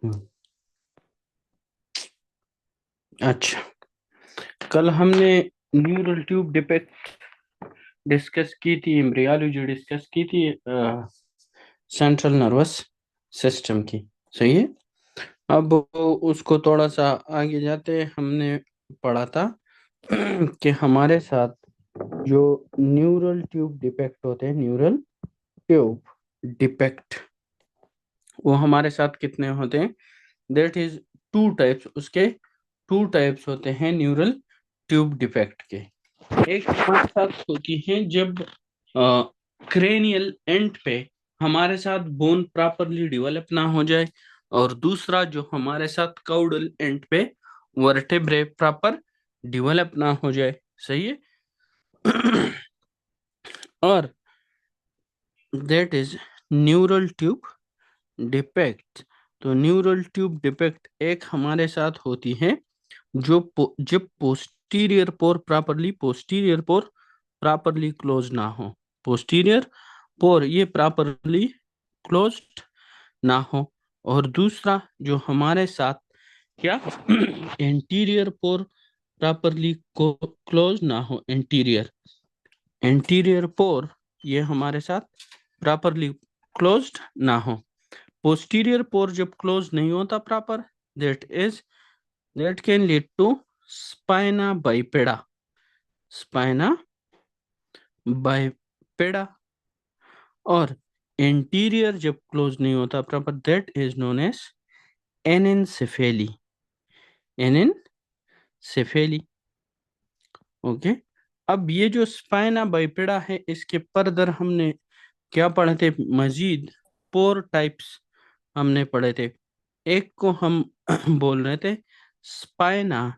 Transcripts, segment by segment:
हम्म, अच्छा, कल हमने न्यूरल ट्यूब डिपेक्ट डिस्कस की थी, एम्ब्रियोलॉजी डिस्कस की थी, सेंट्रल नर्वस सिस्टम की। सही है। अब उसको थोड़ा सा आगे जाते हमने पढ़ा था कि हमारे साथ जो न्यूरल ट्यूब डिपेक्ट होते हैं, न्यूरल ट्यूब डिपेक्ट, वो हमारे साथ कितने होते हैं? That is two types. उसके टू टाइप्स होते हैं न्यूरल ट्यूब डिफेक्ट के। एक हमारे साथ होती है जब क्रेनियल एंड पे हमारे साथ बोन प्रॉपरली डेवलप ना हो जाए, और दूसरा जो हमारे साथ काउडल एंड पे वर्टेब्रे प्रॉपर डेवलप ना हो जाए। सही है। और that is neural tube defect. तो न्यूरल ट्यूब डिफेक्ट एक हमारे साथ होती है जो जब पोस्टीरियर पोर प्रॉपरली क्लोज ना हो। पोस्टीरियर पोर ये प्रॉपरली क्लोज्ड ना हो। और दूसरा जो हमारे साथ क्या एंटीरियर पोर प्रॉपरली क्लोज ना हो। एंटीरियर एंटीरियर पोर ये हमारे साथ प्रॉपरली क्लोज्ड ना हो। पोस्टीरियर पोर जब क्लोज नहीं होता proper, that is that can lead to spina bifida. Spina bifida. और इंटीरियर जब क्लोज नहीं होता proper, that is known as anencephaly. Anencephaly. Okay. अब ये जो स्पाइना बाइपेडा है, इसके फर्दर हमने क्या पढ़े थे? मजीद फोर टाइप्स हमने पढ़े थे। एक को हम बोल रहे थे स्पाइना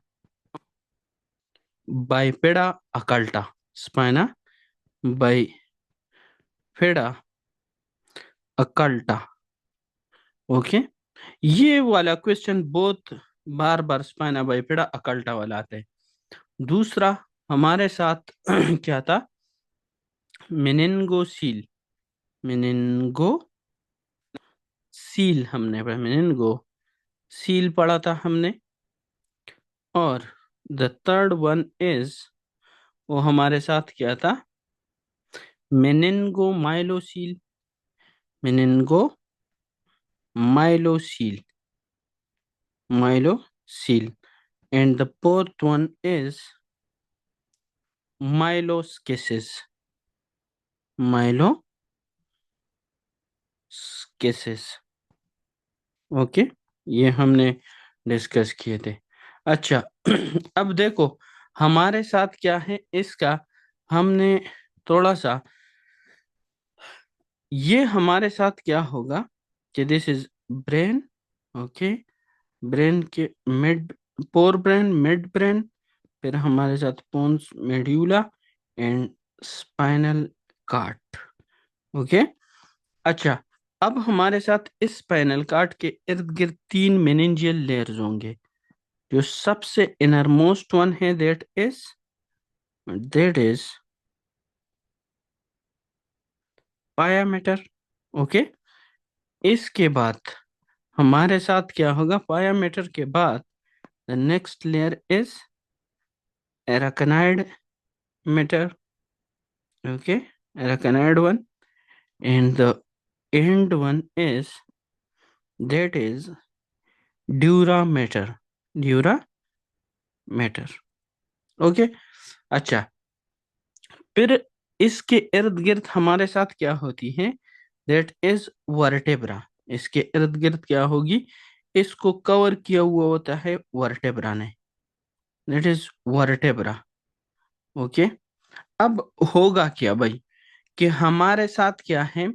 बाइपेडा अकल्टा। स्पाइना बाइपेडा अकल्टा। ओके। ये वाला क्वेश्चन बहुत बार बार स्पाइना बाइपेडा अकल्टा वाला आता है। दूसरा हमारे साथ क्या था? मेनिनगोसील। मेनिनगो सील हमने पढ़ा। मेनिनगो सील पढ़ा था हमने। और द थर्ड वन इज, वो हमारे साथ क्या था? Meningomyelocele. Meningomyelocele. Myelocele. And the fourth one is myeloschisis. Myeloschisis. Okay. ये हमने डिस्कस किए थे। अच्छा, अब देखो हमारे साथ क्या है इसका। हमने थोड़ा सा, ये हमारे साथ क्या होगा कि this is brain. Okay. Brain के mid, fore brain, mid brain, फिर हमारे साथ pons medulla and spinal cord. Okay. अच्छा, अब हमारे साथ इस स्पाइनल कार्ड के इर्द गिर्द तीन मेनिंजियल लेयर्स होंगे। जो सबसे इनरमोस्ट वन है, दैट इज पायामीटर। ओके। इसके बाद हमारे साथ क्या होगा? पायामीटर के बाद the next layer is arachnoid mater. Okay. Arachnoid one. And the end one is, that is dura mater. Dura mater. Okay. अच्छा, फिर इसके इर्द गिर्द हमारे साथ क्या होती है? That is vertebra. इसके इर्द गिर्द क्या होगी? इसको कवर किया हुआ होता है वर्टेब्रा ने। That is vertebra. ओके। अब होगा क्या भाई कि हमारे साथ क्या है?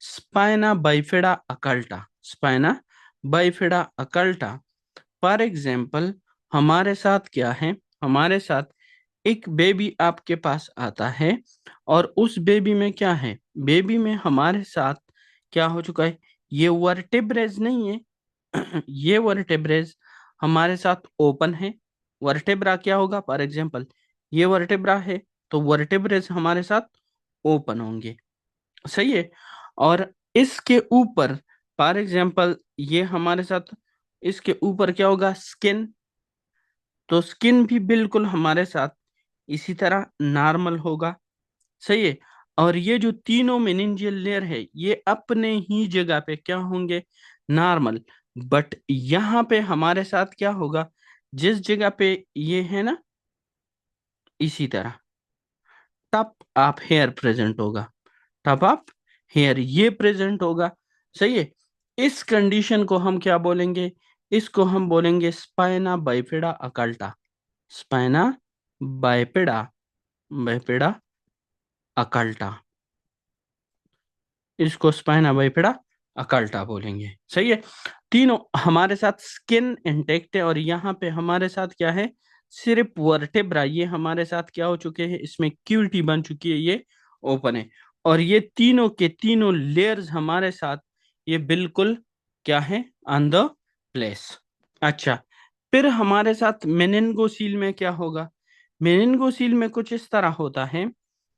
Spina bifida अकल्टा। Spina bifida अकल्टा। For example, हमारे साथ क्या है? हमारे साथ एक बेबी आपके पास आता है, और उस बेबी में क्या है? बेबी में हमारे साथ क्या हो चुका है? ये वर्टेब्रेज नहीं है। ये वर्टेब्रेज हमारे साथ ओपन है। वर्टेब्रा क्या होगा? फॉर एग्जाम्पल, ये वर्टेब्रा है, तो वर्टेब्रेज हमारे साथ ओपन होंगे। सही है। और इसके ऊपर फॉर एग्जाम्पल ये हमारे साथ इसके ऊपर क्या होगा, स्किन। तो स्किन भी बिल्कुल हमारे साथ इसी तरह नॉर्मल होगा, सही है। और ये जो तीनों मेनिंजियल लेयर है ये अपने ही जगह पे क्या होंगे, नॉर्मल। बट यहाँ पे हमारे साथ क्या होगा, जिस जगह पे ये है ना, इसी तरह टप आप हेयर प्रेजेंट होगा, टप आप हेयर ये प्रेजेंट होगा, सही है। इस कंडीशन को हम क्या बोलेंगे, इसको हम बोलेंगे spina bifida occulta, spina bifida, bifida occulta, इसको स्पाइना बाइफिडा अकल्टा बोलेंगे, सही है। तीनों हमारे साथ स्किन इंटेक्ट है, और यहाँ पे हमारे साथ क्या है, सिर्फ वर्टेब्रा ये हमारे साथ क्या हो चुके हैं, इसमें क्यूल्टी बन चुकी है, ये ओपन है। और ये तीनों के तीनों लेयर्स हमारे साथ ये बिल्कुल क्या है, ऑन द प्लेस। अच्छा, फिर हमारे साथ मेनिनगोसील में क्या होगा, मेनिनगोसील में कुछ इस तरह होता है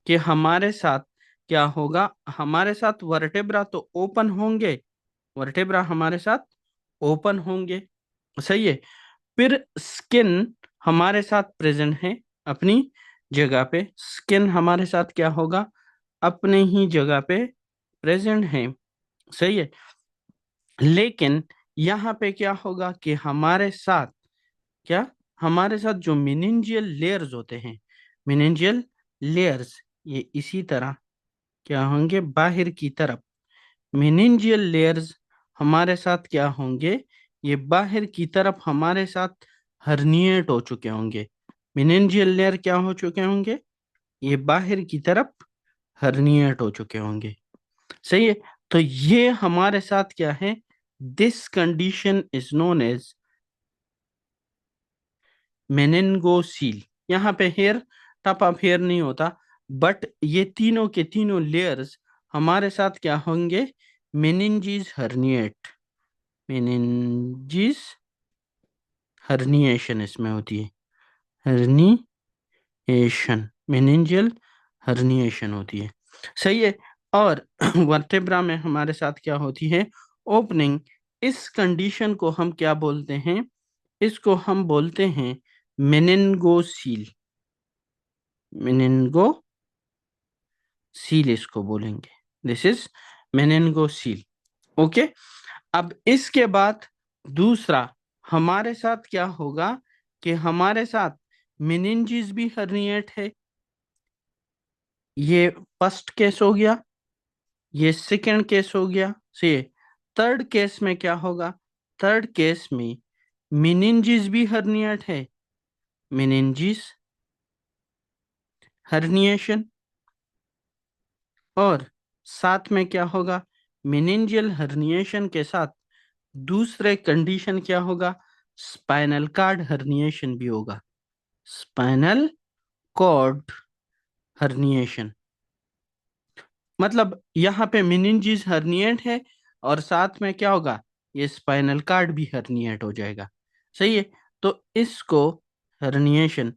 कि हमारे साथ क्या होगा, हमारे साथ वर्टेब्रा तो ओपन होंगे, वर्टेब्रा हमारे साथ ओपन होंगे, सही है। फिर स्किन हमारे साथ प्रेजेंट है अपनी जगह पे, स्किन हमारे साथ क्या होगा, अपने ही जगह पे प्रेजेंट है, सही है। लेकिन यहाँ पे क्या होगा कि हमारे साथ क्या, हमारे साथ जो मेनिंजियल लेयर्स होते हैं, मेनिंजियल लेयर्स ये इसी तरह क्या होंगे, बाहर की तरफ। मेनिंजियल लेयर्स हमारे साथ क्या होंगे, ये बाहर की तरफ हमारे साथ हर्निएट हो चुके होंगे। मेनिंजियल लेयर क्या हो चुके होंगे, ये बाहर की तरफ हर्निएट हो चुके होंगे, सही है। तो ये हमारे साथ क्या है, this condition is known as meningocele. यहाँ पे हेयर, टप ऑफ हेयर नहीं होता, बट ये तीनों के तीनों लेयर्स हमारे साथ क्या होंगे, मेनिंजीज हर्निएट, मेनिंजीज हर्निएशन इसमें होती है, हर्निएशन, मेनिंजियल हर्निएशन होती है, सही है। और वर्टेब्रा में हमारे साथ क्या होती है, ओपनिंग। इस कंडीशन को हम क्या बोलते हैं, इसको हम बोलते हैं मेनिनगोसील, मेनिनगोसील इसको बोलेंगे, दिस इज मेनिनगोसील, ओके। अब इसके बाद दूसरा हमारे साथ क्या होगा कि हमारे साथ मेनिंजीज भी हर्निएट है, ये फर्स्ट केस हो गया, ये सेकंड केस हो गया, से थर्ड केस में क्या होगा, थर्ड केस में मेनिंजीज भी हर्निएट है, मेनिंजीज हर्निएशन। और साथ में क्या होगा, मेनिंजियल हर्निएशन के साथ दूसरे कंडीशन क्या होगा, स्पाइनल कार्ड हर्निएशन भी होगा, स्पाइनल कॉर्ड हर्निएशन। मतलब यहाँ पे मेनिंजीज हर्निएट है, और साथ में क्या होगा, ये स्पाइनल कार्ड भी हर्निएट हो जाएगा, सही है। तो इसको हर्निएशन,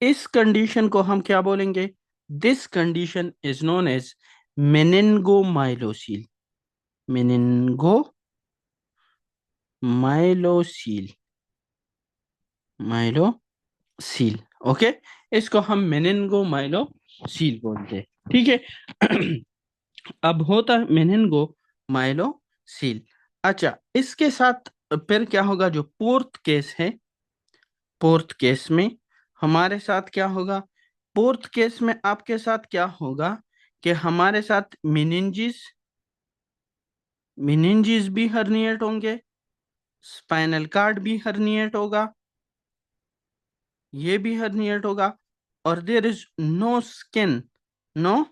इस कंडीशन को हम क्या बोलेंगे, this condition is known as meningomyelocele, meningomyelocele, myelocele, okay. इसको हम मेनिनगोमाइलोसील बोलते हैं, ठीक है। अब होता है मेनिनगोमाइलोसील। अच्छा, इसके साथ फिर क्या होगा, जो फोर्थ केस है, फोर्थ केस में हमारे साथ क्या होगा, फोर्थ केस में आपके साथ क्या होगा कि हमारे साथ मेनिंजीज, मेनिंजीज भी हर्निएट होंगे, स्पाइनल कार्ड भी हर्निएट होगा, ये भी हर्निएट होगा, और there is no skin, no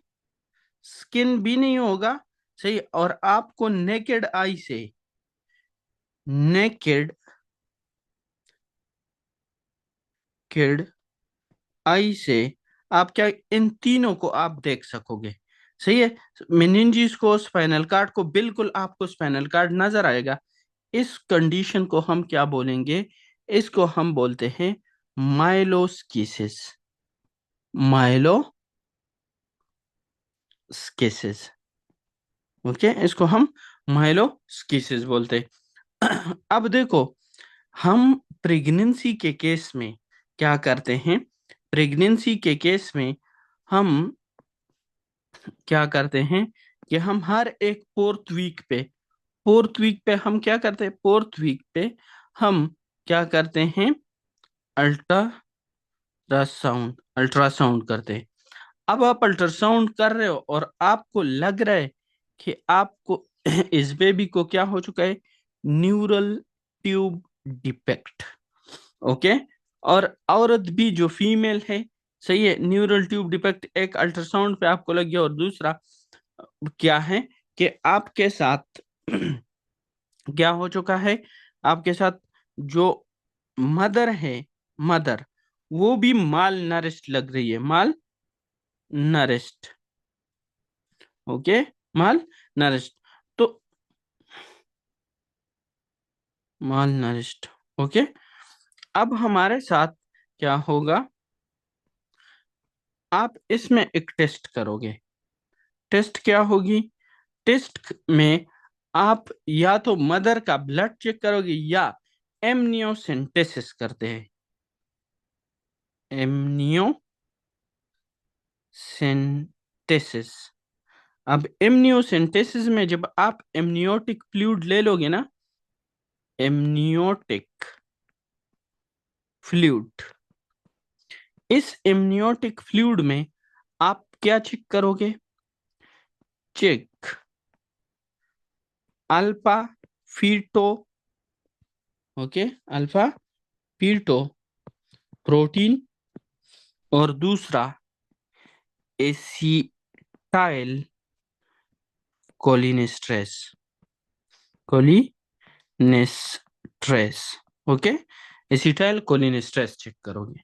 skin भी नहीं होगा, सही। और आपको नेकेड आई से, नेकेड किड आई से आप क्या इन तीनों को आप देख सकोगे, सही है। मेनिंजीज को, स्पाइनल कार्ड को, बिल्कुल आपको स्पाइनल कार्ड नजर आएगा। इस कंडीशन को हम क्या बोलेंगे, इसको हम बोलते हैं माइलोस्किसिस, माइलोस्किसिस, ओके। इसको हम माइलोस्किसिस बोलते हैं। अब देखो, हम प्रेगनेंसी के केस में क्या करते हैं, प्रेगनेंसी के केस में हम क्या करते हैं कि हम हर एक फोर्थ वीक पे हम क्या करते हैं, फोर्थ वीक पे हम क्या करते हैं, अल्ट्रासाउंड करते हैं। अब आप अल्ट्रासाउंड कर रहे हो और आपको लग रहा है कि आपको इस बेबी को क्या हो चुका है, न्यूरल ट्यूब डिफेक्ट। ओके, और औरत भी जो फीमेल है, सही है, न्यूरल ट्यूब डिफेक्ट एक अल्ट्रासाउंड पे आपको लग गया। और दूसरा क्या है कि आपके साथ क्या हो चुका है, आपके साथ जो मदर है, मदर वो भी माल नरिश्ड लग रही है, माल नरिश्ड। ओके, माल नरिश्ड, तो माल नरिश्ड। ओके, अब हमारे साथ क्या होगा, आप इसमें एक टेस्ट करोगे। टेस्ट क्या होगी, टेस्ट में आप या तो मदर का ब्लड चेक करोगे या एमनियोसेंटेसिस करते हैं। एमनियोसेंटेसिस। अब एमनियोसेंटेसिस में जब आप एमनियोटिक फ्लूइड ले लोगे ना, एमनियोटिक फ्लूइड, इस एमनियोटिक फ्लूइड में आप क्या चेक करोगे, check alpha feto, okay, alpha feto protein, और दूसरा acetyl cholinesterase, cholinesterase. Okay, acetyl cholinesterase check करोगे।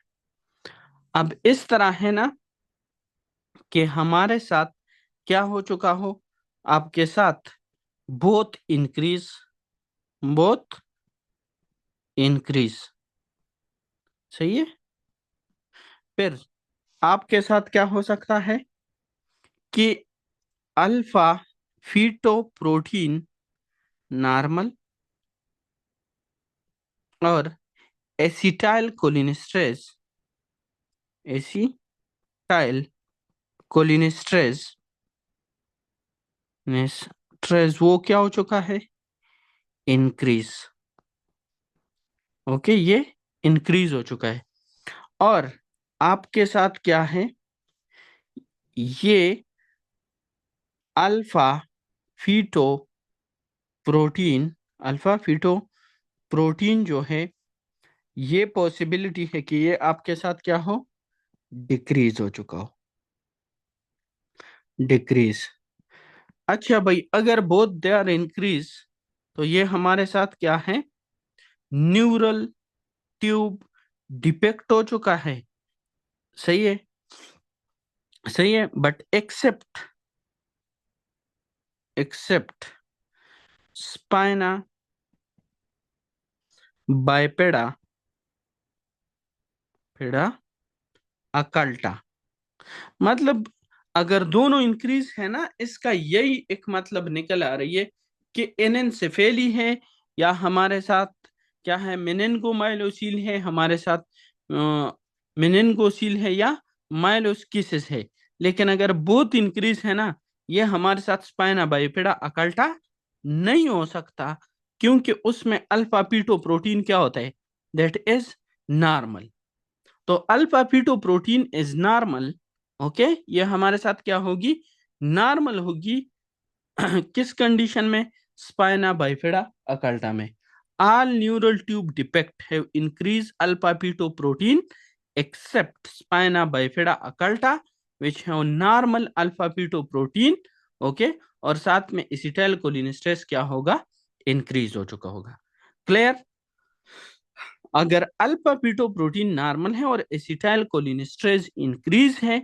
अब इस तरह है ना कि हमारे साथ क्या हो चुका हो, आपके साथ बोथ इंक्रीज, बोथ इंक्रीज, सही है। फिर आपके साथ क्या हो सकता है कि अल्फा फीटो प्रोटीन नॉर्मल और एसिटाइल कोलिनेस्ट्रेस, एसिटाइल कोलिनेस्ट्रेस नेस्ट्रेस वो क्या हो चुका है, इंक्रीज। ओके, ये इंक्रीज हो चुका है। और आपके साथ क्या है, ये alpha feto protein, alpha feto protein जो है, ये पॉसिबिलिटी है कि ये आपके साथ क्या हो, डिक्रीज हो चुका हो, डिक्रीज। अच्छा भाई, अगर बोथ दे आर इंक्रीज, तो ये हमारे साथ क्या है, न्यूरल ट्यूब डिफेक्ट हो चुका है, सही है, सही है। बट एक्सेप्ट स्पाइना बाइपेडा पेडा अकल्टा, मतलब अगर दोनों इंक्रीज है ना, इसका यही एक मतलब निकल आ रही है कि एनेनसेफेली है, या हमारे साथ क्या है, मेनिनगोमाइलोसील है, हमारे साथ मेनिनगोसील है, या माइलोस्किसिस है। लेकिन अगर बोथ इंक्रीज है ना, ये हमारे साथ स्पाइना बाइपेडा अकल्टा नहीं हो सकता, क्योंकि उसमें अल्फा पीटो प्रोटीन क्या होता है, दैट इज नॉर्मल। तो alpha feto protein is normal. Okay, ये हमारे साथ क्या होगी, नॉर्मल होगी। किस कंडीशन में, स्पाइना बाइफिडा अकल्टा में। All neural tube defect have increase alpha feto protein except spina bifida occulta which have normal alpha feto protein. Okay, और साथ में एसिटाइल कोलिनेस्ट्रेस क्या होगा, इंक्रीज हो चुका होगा। क्लियर। अगर अल्फा पीटो प्रोटीन नॉर्मल है और एसिटाइल कोलिनेस्ट्रेज इंक्रीज है,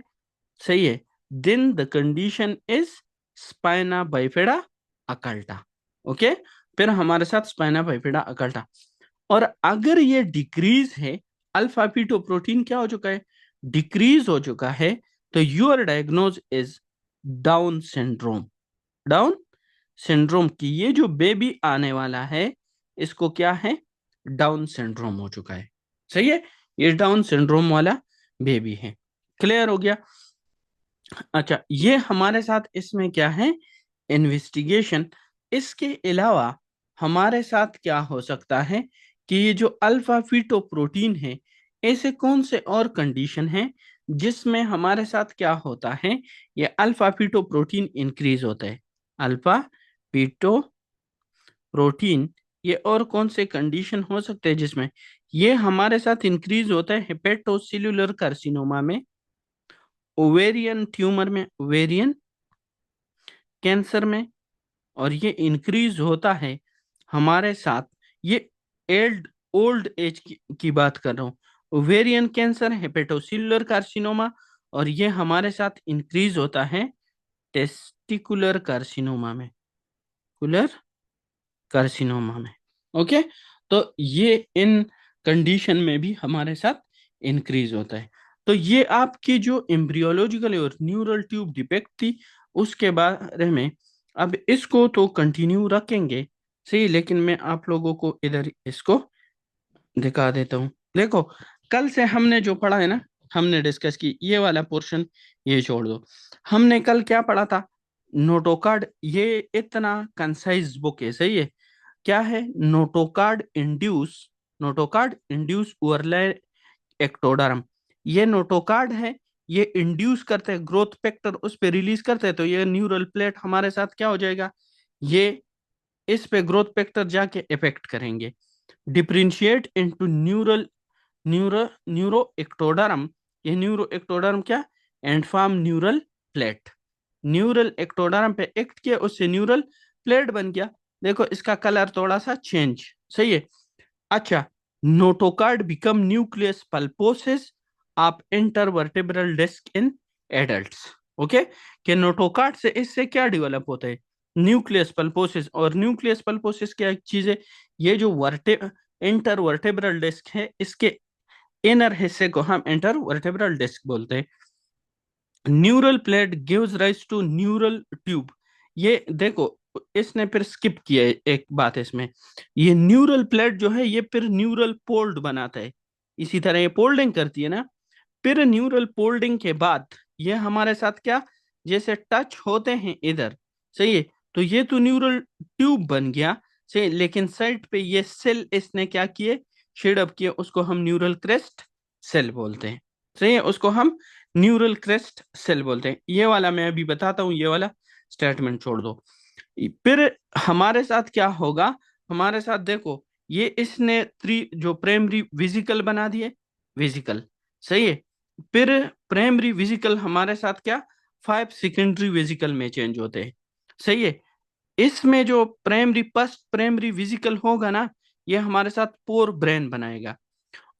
सही है, then the condition is spina bifida occulta. Okay, फिर हमारे साथ स्पाइना बाइफेडा अकल्टा। और अगर ये डिक्रीज है, अल्फा पीटो प्रोटीन क्या हो चुका है, डिक्रीज हो चुका है, तो your diagnose is down syndrome, down syndrome की ये जो बेबी आने वाला है इसको क्या है, डाउन सिंड्रोम हो चुका है। सही है, ये डाउन सिंड्रोम वाला बेबी है। क्लियर हो गया। अच्छा, ये हमारे साथ इसमें क्या है, इन्वेस्टिगेशन। इसके अलावा हमारे साथ क्या हो सकता है कि ये जो अल्फा फीटोप्रोटीन है, ऐसे कौन से और कंडीशन है जिसमें हमारे साथ क्या होता है, ये अल्फा फीटोप्रोटीन इंक्रीज होता है। अल्फा फीटोप्रोटीन, ये और कौन से कंडीशन हो सकते हैं जिसमें ये हमारे साथ इंक्रीज होता है? हेपेटोसेल्यूलर कार्सिनोमा में, ओवेरियन ट्यूमर में, ओवेरियन कैंसर में, और ये इंक्रीज होता है हमारे साथ, ये एल्ड ओल्ड एज की बात कर रहा हूँ। ओवेरियन कैंसर, हेपेटोसेल्युलर कार्सिनोमा, और ये हमारे साथ इंक्रीज होता है टेस्टिकुलर कार्सिनोमा में, कुलर कार्सिनोमा में। ओके, तो ये इन कंडीशन में भी हमारे साथ इंक्रीज होता है। तो ये आपकी जो एम्ब्रियोलॉजिकल और न्यूरल ट्यूब डिफेक्ट थी उसके बारे में। अब इसको तो कंटिन्यू रखेंगे, सही, लेकिन मैं आप लोगों को इधर इसको दिखा देता हूँ। देखो, कल से हमने जो पढ़ा है ना, हमने डिस्कस की ये वाला पोर्शन, ये छोड़ दो। हमने कल क्या पढ़ा था, नोटोकार्ड, ये इतना कंसाइज बुक है, सही है। क्या है, नोटोकार्ड इंड्यूस ओवरले एक्टोडर्म। ये नोटोकार्ड है, ये इंड्यूस करते हैं ग्रोथ फैक्टर, उस पे रिलीज करते हैं, तो ये न्यूरल प्लेट हमारे साथ क्या हो जाएगा, ये इस पे ग्रोथ फैक्टर जाके इफेक्ट करेंगे, डिफरेंशिएट इनटू न्यूरो एक्टोडर्म। ये न्यूरो एक्टोडर्म क्या, and form neural plate. Neural ectoderm पे एक्ट किया, उससे न्यूरल प्लेट बन गया। देखो इसका कलर थोड़ा सा चेंज, सही है। अच्छा, नोटोकार्ड बिकम न्यूक्लियस पल्पोसिस आप intervertebral disc in adults. Okay, कि नोटोकार्ड से इससे क्या डेवलप होता है, न्यूक्लियस पल्पोसिस। और न्यूक्लियस पल्पोसिस क्या चीज है, ये जो इंटर वर्टेब्रल डिस्क है, इसके इनर हिस्से को हम इंटर वर्टेब्रल डिस्क बोलते हैं। Neural plate gives rise to neural tube. ये देखो, इसने फिर स्किप किया है एक बात इसमें, ये न्यूरल प्लेट जो है ये फिर न्यूरल पोल्ड बनाता है, इसी तरह ये पोल्डिंग करती है ना। फिर न्यूरल पोल्डिंग के बाद ये हमारे साथ क्या, जैसे टच होते हैं इधर, सही है, तो ये तो न्यूरल ट्यूब बन गया, सही, लेकिन साइड पे ये सेल इसने क्या किए, शेड अप किए, उसको हम न्यूरल क्रेस्ट सेल बोलते हैं। सही है, उसको हम न्यूरल क्रेस्ट सेल बोलते हैं। ये वाला मैं अभी बताता हूँ, ये वाला स्टेटमेंट छोड़ दो। फिर हमारे साथ क्या होगा, हमारे साथ देखो, ये इसने थ्री जो प्राइमरी विजिकल बना दिए, विजिकल, सही है। फिर प्राइमरी विजिकल हमारे साथ क्या, 5 सेकेंडरी विजिकल में चेंज होते हैं, सही है। इसमें जो प्राइमरी फर्स्ट प्राइमरी विजिकल होगा ना, ये हमारे साथ पोर ब्रेन बनाएगा।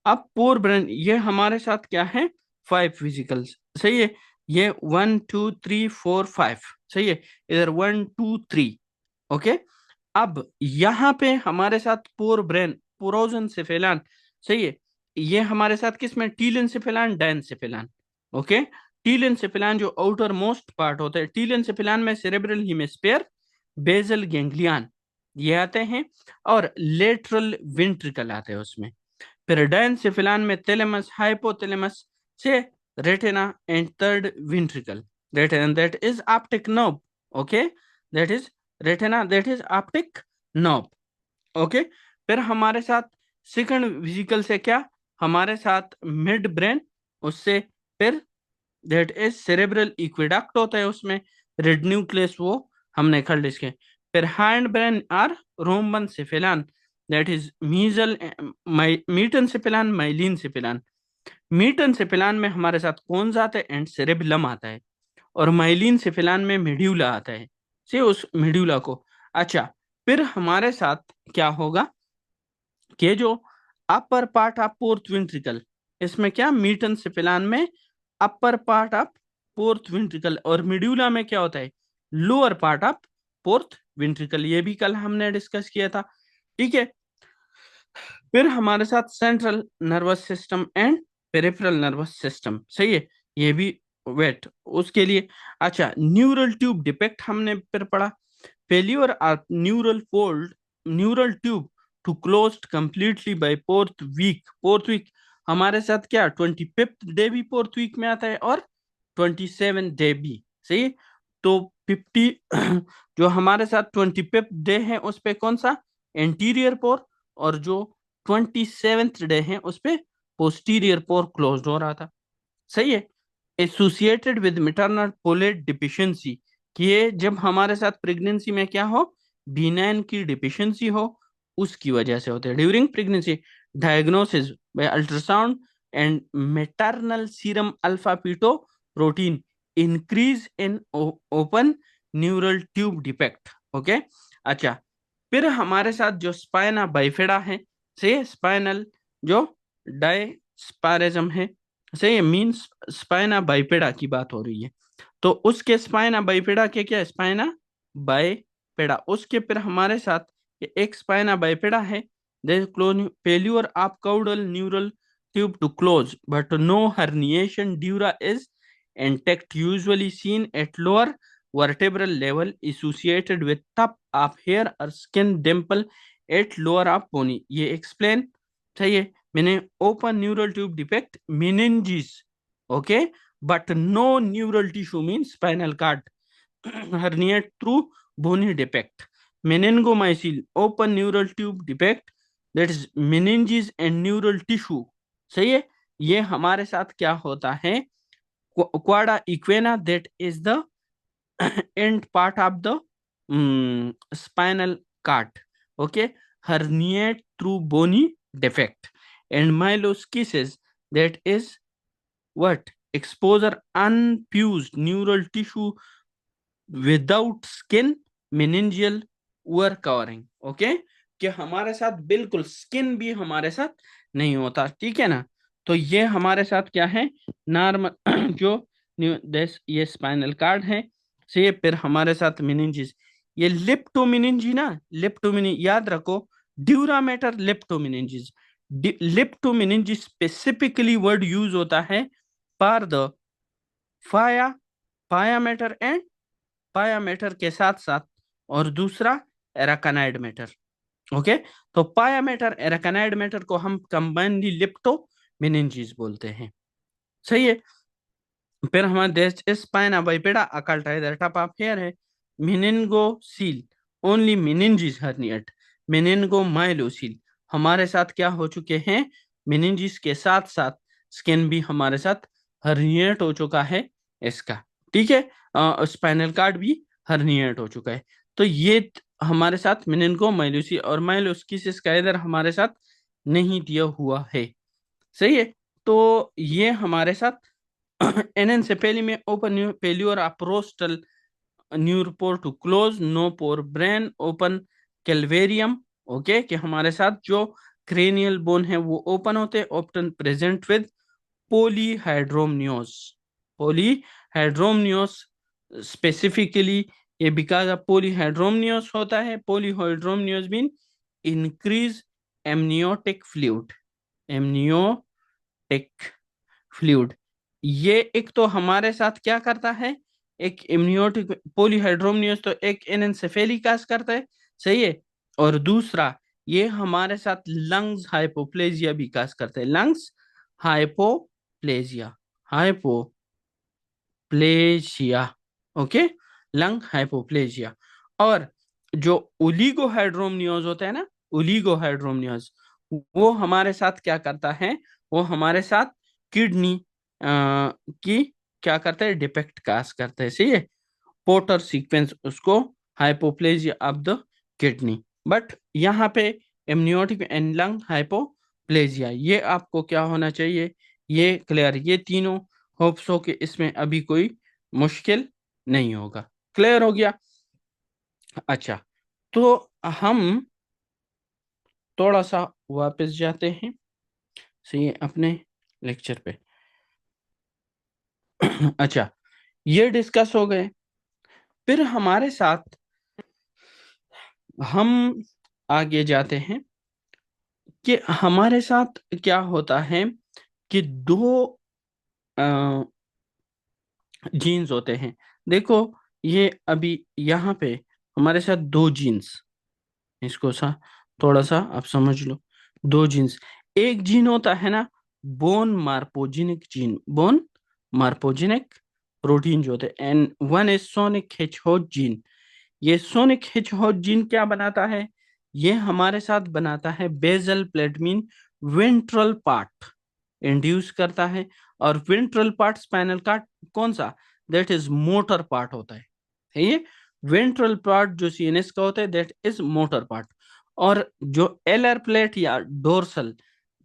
अब पोर ब्रेन ये हमारे साथ क्या है, 5 फिजिकल्स, सही है। ये 1 2 3 4 5, सही है, इधर 1 2 3। ओके, अब यहाँ पे हमारे साथ पोर ब्रेन, पोरोजन से फैलान, सही है। ये हमारे साथ किसमें, टीलन से फैलान, डैन से फैलान। ओके, टीलन से फैलान जो आउटर मोस्ट पार्ट होता है, टीलन से फैलान में सेरेब्रल हेमिस्फीयर, बेजल गैंग्लियन ये आते हैं, और लेटरल वेंट्रिकल आते हैं उसमें। फिर डायनसेफिलान में थैलेमस, हाइपोथैलेमस से retina and third ventricle, retina that is optic nerve. Okay, that is retina, that is optic nerve. Okay, फिर हमारे साथ सेकंड वेसिकल से क्या, हमारे साथ मिड ब्रेन, उससे फिर दैट इज सेरेब्रल इक्विडक्ट होता है, उसमें रेड न्यूक्लियस वो हमने खल इसके। फिर हैंड ब्रेन आर रोमन सेफेलान, दैट इज मीजल, मीटन सेफेलान, माइलिन सेफेलान। मीटन सेफेलान में हमारे साथ कौन आता है, एंड सेरेबलम आता है, और माइलिन सेफेलान में मिड्यूला आता है, से उस मिड्यूला को। अच्छा, फिर हमारे साथ क्या होगा कि जो upper part of fourth ventricle, इसमें क्या, मीटन सेफेलान में upper part of fourth ventricle, और मिड्यूला में क्या होता है, lower part of fourth ventricle. ये भी कल हमने डिस्कस किया था, ठीक है। फिर हमारे साथ central nervous system and peripheral nervous system, सही है, ये भी वेट उसके लिए। अच्छा, न्यूरल ट्यूब डिफेक्ट हमने फिर पढ़ा। failure of neural tube to closed completely by fourth week हमारे साथ क्या 25th डे भी फोर्थ वीक में आता है और 27th डे भी सही। तो 50 जो हमारे साथ 25th डे है उस पे कौन सा एंटीरियर पोर, और जो 27th डे है उस पे पोस्टीरियर पोर क्लोज्ड हो रहा था। सही है। एसोसिएटेड विद मिटरनल फोलेट डिफिशियंसी, कि ये जब हमारे साथ प्रेगनेंसी में क्या हो, B9 की डिफिशियंसी हो, उसकी वजह से होते हैं। During pregnancy diagnosis by ultrasound and maternal serum alpha feto protein increase in open neural tube defect. Okay. अच्छा, फिर हमारे साथ जो स्पाइना बाइफेडा है, से स्पाइनल जो डायस्पारेज्म है, सही है, मीन्स स्पाइना बाइपेडा की बात हो रही है। तो उसके स्पाइना बाइपेडा के क्या, स्पाइना बाइपेडा, उसके फिर हमारे साथ ये एक स्पाइना बाइपेडा है, failure of caudal neural tube to close but no herniation dura is intact, usually seen at lower vertebral level associated with tuft of hair or skin dimple at lower of bony। ये explain सही है मैंने। Open neural tube defect meninges, okay, but no neural tissue means spinal cord herniate through bony defect। meningomycin open neural tube defect, that is meninges and neural tissue। सही है। ये हमारे साथ क्या होता है, क्वाडा इक्वेना, that is the end part of the spinal cord, okay, herniate through bony defect। and myeloschisis, that is what, exposure unfused neural tissue without skin meningeal over covering। Okay, कि हमारे साथ बिल्कुल स्किन भी हमारे साथ नहीं होता, ठीक है ना। तो ये हमारे साथ क्या है, नॉर्मल जो ये स्पाइनल कार्ड है, से फिर हमारे साथ मिनिंजिस, ये लिप्टोमिनिंजी ना, लिप्टोमिनी याद रखो, ड्यूरामेटर लिप्टोमिनिंजिस। लिप्टोमिनिंजिस स्पेसिफिकली वर्ड यूज होता है फॉर द फाया पायामेटर एंड पायामेटर के साथ साथ, और दूसरा एराकानाइड मेटर। ओके, तो पायामेटर एराकानाइड मेटर को हम कंबाइनली लिप्टो मेनिंजीज बोलते हैं। सही है। फिर हमारे देश स्पाइना बाइपेडा अकल्टाइजर टप ऑफ हेयर है। मेनिनगोसील ओनली मेनिंजिस हर्निएट। मेनिनगोमाइलोसील हमारे साथ क्या हो चुके हैं, मेनिंजिस के साथ साथ स्किन भी हमारे साथ हर्निएट हो चुका है इसका, ठीक है। स्पाइनल कार्ड भी हर्निएट हो चुका है। तो ये हमारे साथ मेनिनगोमाइलोसी और माइलोस्किसिस का इधर हमारे साथ नहीं दिया हुआ है। सही है। तो ये हमारे साथ एनेंसेफेली में open failure of rostral neuropore to close, no forebrain open calvarium. Okay, कि हमारे साथ जो क्रेनियल बोन है वो ओपन होते हैं, often present with polyhydramnios. Polyhydramnios specifically ये बिकॉज ऑफ पोलीहाइड्रोमनियोस होता है। Polyhydramnios mean increase amniotic fluid, amniotic fluid. ये एक तो हमारे साथ क्या करता है, एक इम्नियोटिक पोलीहाइड्रोमनियस तो एक एनेंसेफेलिकास करता है, सही है। और दूसरा ये हमारे साथ लंग्स हाइपोप्लेजिया भी कास करता है, lungs hypoplasia, hypoplasia. Okay, lung hypoplasia. और जो ओलिगोहाइड्रोमनियोज होता है ना, ओलिगोहाइड्रोमनियोज, वो हमारे साथ क्या करता है, वो हमारे साथ किडनी की क्या करता है, डिफेक्ट कास करता है, सही है। पोर्टर सीक्वेंस उसको hypoplasia of the kidney. But यहाँ पे एमनियोटिक एंड लंग हाइपोप्लेजिया, ये आपको क्या होना चाहिए, ये क्लियर, ये तीनों होप्स हो कि इसमें अभी कोई मुश्किल नहीं होगा। क्लियर हो गया। अच्छा, तो हम थोड़ा सा वापस जाते हैं सही अपने लेक्चर पे। अच्छा, ये डिस्कस हो गए। फिर हमारे साथ हम आगे जाते हैं कि हमारे साथ क्या होता है कि दो जीन्स होते हैं। देखो, ये अभी यहाँ पे हमारे साथ दो जीन्स, इसको थोड़ा सा आप समझ लो। दो जीन्स, एक जीन होता है ना bone morphogenic gene, bone morphogenic protein जो होते हैं, एंड वन इज सोनिक हिचहोज जीन। ये सोनिक हिचहॉक जीन क्या बनाता है? ये हमारे साथ बनाता है basal plate mean ventral part induce करता है। और वेंट्रल पार्ट स्पाइनल कार्ड कौन सा? दैट इज मोटर पार्ट होता है ये। वेंट्रल पार्ट जो सीएनएस का होता है दैट इज मोटर पार्ट। और जो एलर प्लेट या dorsal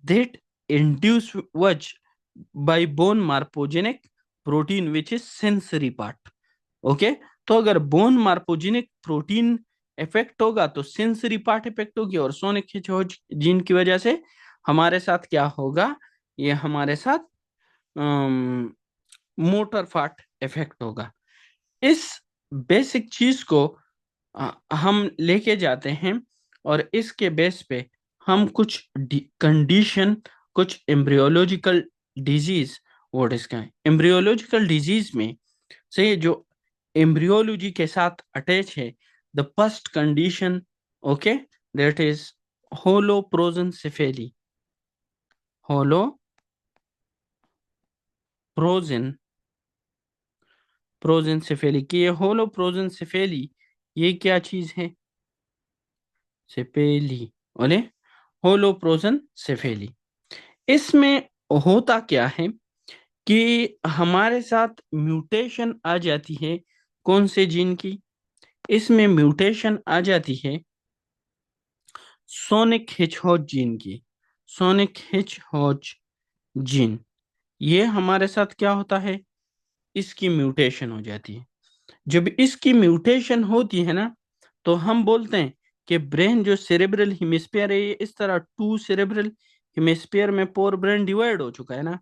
that induce was by bone morphogenic protein which is sensory part. Okay, तो अगर बोन मार्पोजेनिक प्रोटीन इफेक्ट होगा तो सेंसरी पार्ट इफेक्ट होगी, और सोनिक हिचहॉक जीन की वजह से हमारे साथ क्या होगा? ये हमारे साथ मोटर पार्ट इफेक्ट होगा। इस बेसिक चीज को हम लेके जाते हैं, और इसके बेस पे हम कुछ कंडीशन, कुछ एम्ब्रियोलॉजिकल डिजीज वो डिस्कस। एम्ब्रियोलॉजिकल डिजीज में से जो एम्ब्रियोलॉजी के साथ अटैच है, the first condition, okay, that is holoprosencephaly. होलोप्रोजेन प्रोजेनसेफेली की, ये होलोप्रोजेनसेफेली ये क्या चीज है? सेफेली, ओले, होलोप्रोजेनसेफेली। इसमें होता क्या है कि हमारे साथ म्यूटेशन आ जाती है कौन से जीन की? इसमें म्यूटेशन आ जाती है सोनिक हिचहॉक जीन की। सोनिक हिचहॉक जीन, ये हमारे साथ क्या होता है? इसकी म्यूटेशन हो जाती है। जब इसकी म्यूटेशन होती है ना, तो हम बोलते हैं कि ब्रेन जो सेरेब्रल हेमिस्फीयर है, ये इस तरह टू सेरेब्रल हेमिस्फीयर में पोर ब्रेन डिवाइड हो चुका है ना,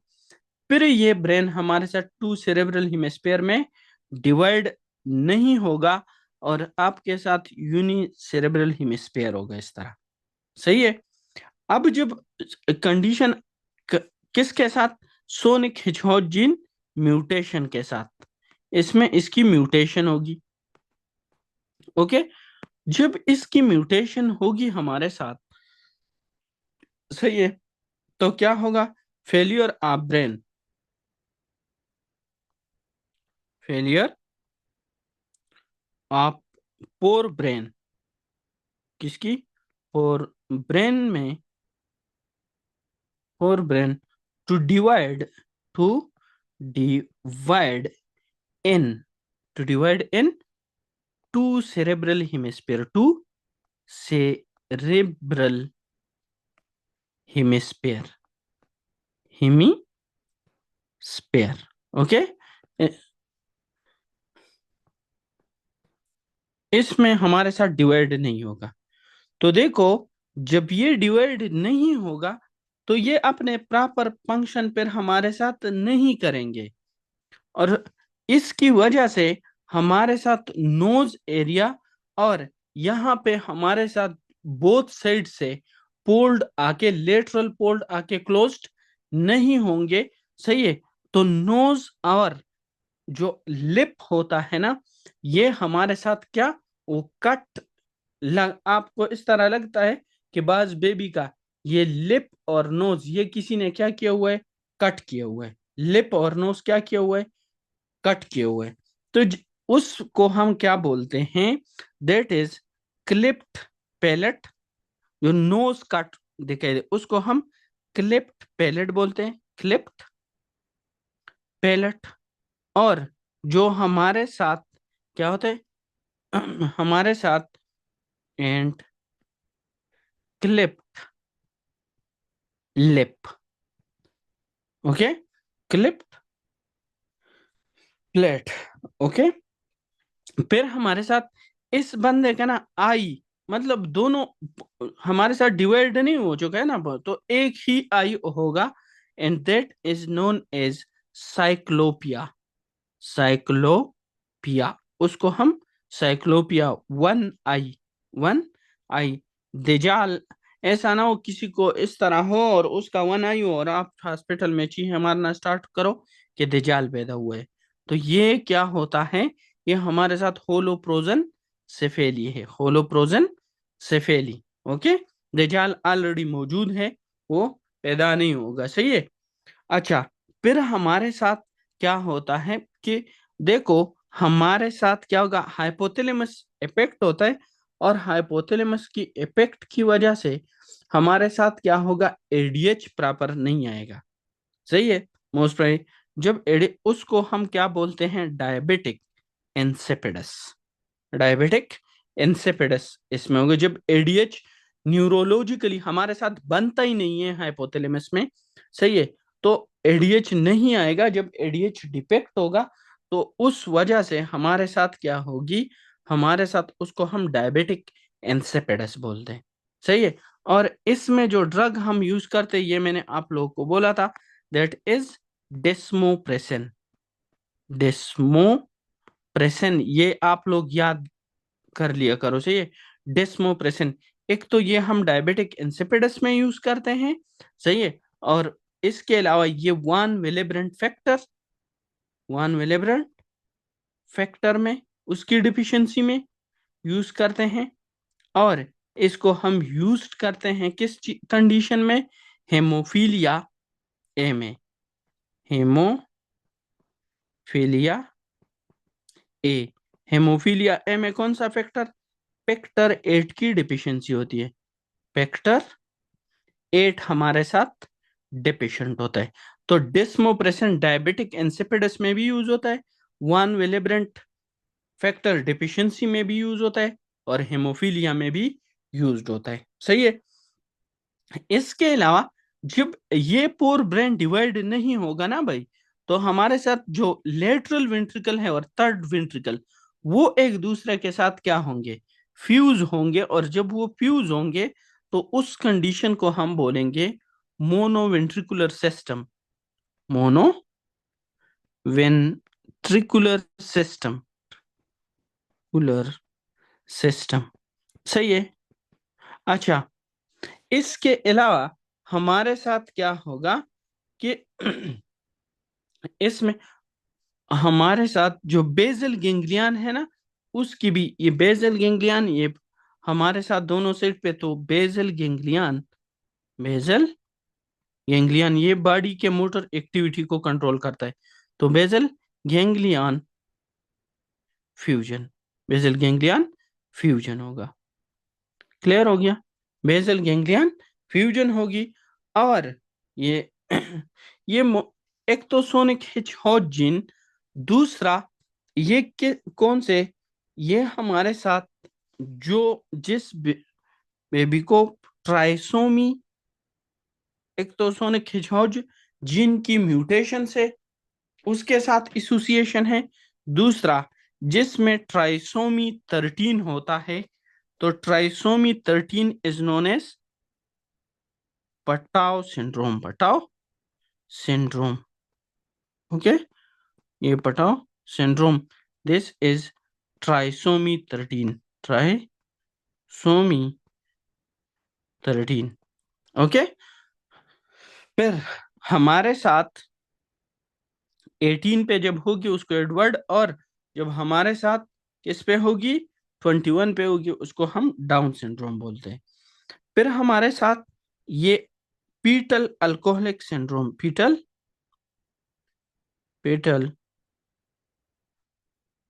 फिर ये ब्रेन हमारे साथ टू सेरेब्रल हेमिस्फीयर में डिवाइड नहीं होगा, और आपके साथ यूनि सेरेब्रल हेमिस्फीयर होगा इस तरह। सही है। अब जब कंडीशन किसके साथ? सोनिक हिचहॉक जीन म्यूटेशन के साथ, इसमें इसकी म्यूटेशन होगी। ओके, जब इसकी म्यूटेशन होगी हमारे साथ, सही है, तो क्या होगा? Failure of brain, failure of forebrain, किसकी? पोर ब्रेन में, forebrain to divide, to divide in, to divide in two cerebral hemisphere, two cerebral hemisphere, hemisphere. Okay, इसमें हमारे साथ डिवाइड नहीं होगा। तो देखो, जब ये डिवाइड नहीं होगा तो ये अपने प्रॉपर फंक्शन पर हमारे साथ नहीं करेंगे, और इसकी वजह से हमारे साथ नोज एरिया और यहाँ पे हमारे साथ बोथ साइड से पोल्ड आके, लेटरल पोल्ड आके क्लोज्ड नहीं होंगे। सही है। तो नोज और जो लिप होता है ना, ये हमारे साथ क्या, वो कट आपको इस तरह लगता है कि बाज बेबी का ये लिप और नोज, ये किसी ने क्या किया हुआ है? कट किया हुआ है। लिप और नोज क्या किया हुआ है? कट किए हुए। तो उसको हम क्या बोलते हैं? That is cleft palate. जो नोज कट दिखाई दे उसको हम क्लिप्ट पैलेट बोलते हैं, क्लिप्ट पैलेट। और जो हमारे साथ क्या होता है हमारे साथ and cleft lip. Okay, cleft plate. Okay, फिर हमारे साथ इस बंदे का ना आई, मतलब दोनों हमारे साथ डिवाइड नहीं हो चुका है ना, तो एक ही आई होगा, and that is known as cyclopia. Cyclopia, उसको हम cyclopia, one eye, one eye. देजाल, ऐसा ना हो किसी को इस तरह हो और उसका वन आई हो और आप हॉस्पिटल में चीखें मारना स्टार्ट करो कि देजाल पैदा हुआ है। तो ये क्या होता है? ये हमारे साथ होलोप्रोजन सेफेली है, होलोप्रोजन सेफेली। ओके, दज्जाल ऑलरेडी मौजूद है, वो पैदा नहीं होगा। सही है। अच्छा, फिर हमारे साथ क्या होता है कि देखो, हमारे साथ क्या होगा, हाइपोथैलेमस इफेक्ट होता है, और हाइपोथैलेमस की इफेक्ट की वजह से हमारे साथ क्या होगा, एडीएच प्रॉपर नहीं आएगा। सही है। मोस्ट प्राइम, जब एडी उसको हम क्या बोलते हैं, डायबिटिक इंसिपिडस। डायबिटिक इंसिपिडस इसमें होगा जब एडीएच न्यूरोलॉजिकली हमारे साथ बनता ही नहीं है हाइपोथैलेमस में। सही है। तो एडीएच नहीं आएगा, जब एडीएच डिफेक्ट होगा तो उस वजह से हमारे साथ क्या होगी, हमारे साथ उसको हम डायबिटिक इंसिपिडस बोलते हैं। सही है। और इसमें जो ड्रग हम यूज करते हैं, ये मैंने आप लोगों को बोला था, दैट इज डेस्मोप्रेसिन। डेस्मोप्रेसिन, ये आप लोग याद कर लिया करो। सही है। डेस्मोप्रेसिन, एक तो ये हम डायबिटिक इंसिपिडस में यूज करते हैं। सही है। और इसके अलावा ये वन विलेब्रेंट फैक्टर में, उसकी डिफिशियंसी में यूज करते हैं। और इसको हम यूज करते हैं किस कंडीशन में, हेमोफीलिया ए में। हेमोफीलिया ए, हेमोफीलिया ए में कौन सा फैक्टर, फैक्टर 8 की डिफिशियंसी होती है। फैक्टर 8 हमारे साथ डेफिशिएंट होता है। तो डिस्मोप्रेसिन डायबिटिक इंसिपिडस में भी यूज होता है, वन विलेब्रेंट फैक्टर डिफिशियंसी में भी यूज होता है, और हेमोफीलिया में भी यूज होता है। सही है। इसके अलावा जब ये पोर ब्रेन डिवाइड नहीं होगा ना भाई, तो हमारे साथ जो लेटरल वेंट्रिकल है और थर्ड वेंट्रिकल, वो एक दूसरे के साथ क्या होंगे, फ्यूज होंगे। और जब वो फ्यूज होंगे तो उस कंडीशन को हम बोलेंगे मोनोवेंट्रिकुलर सिस्टम। मोनोवेंट्रिकुलर सिस्टम, कुलर सिस्टम। सही है। अच्छा, इसके अलावा हमारे साथ क्या होगा कि इसमें हमारे साथ जो बेजल गेंगलियन है ना, उसकी भी, ये बेजल गेंगलियन, ये हमारे साथ दोनों साइड पे, तो बेजल गेंगलियन ये बॉडी के मोटर एक्टिविटी को कंट्रोल करता है। तो बेजल गेंगलियन फ्यूजन, बेजल गेंगलियन फ्यूजन होगा। क्लियर हो गया। बेसल गैंग्लियन फ्यूजन होगी। और ये ये एक तो सोनिक हिचहॉक जीन, दूसरा ये कौन से, ये हमारे साथ जो जिस बेबी को ट्राइसोमी, एक तो सोनिक हिचहॉक जीन की म्यूटेशन से उसके साथ एसोसिएशन है, दूसरा जिसमें ट्राइसोमी 13 होता है। तो ट्राइसोमी 13 इज नोन एज पटाव सिंड्रोम। पटाव सिंड्रोम। ओके, ये पटाव syndrome, this is trisomy 13, trisomy 13। Okay, फिर हमारे साथ 18 पे जब होगी उसको एडवर्ड, और जब हमारे साथ किस पे होगी, 21 पे होगी, उसको हम डाउन सिंड्रोम बोलते हैं। फिर हमारे साथ ये पीटल अल्कोहलिक सिंड्रोम, पीटल पीटल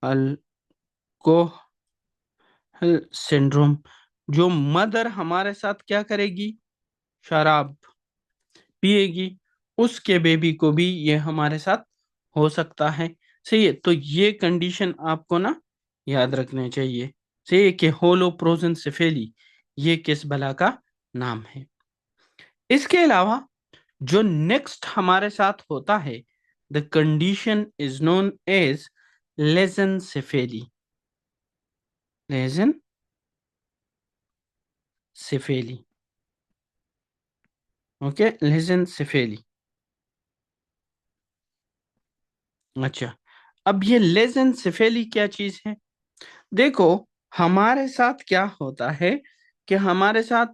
अल्कोहल सिंड्रोम, जो मदर हमारे साथ क्या करेगी, शराब पिएगी, उसके बेबी को भी ये हमारे साथ हो सकता है। सही है। तो ये कंडीशन आपको ना याद रखने चाहिए। सही है कि होलोप्रोजन सेफेली, ये किस बला का नाम है। इसके अलावा जो नेक्स्ट हमारे साथ होता है, the condition is known as lissencephaly. Lissencephaly. Okay, lissencephaly. अच्छा, अब ये लेजन सेफेली क्या चीज है, देखो, हमारे साथ क्या होता है कि हमारे साथ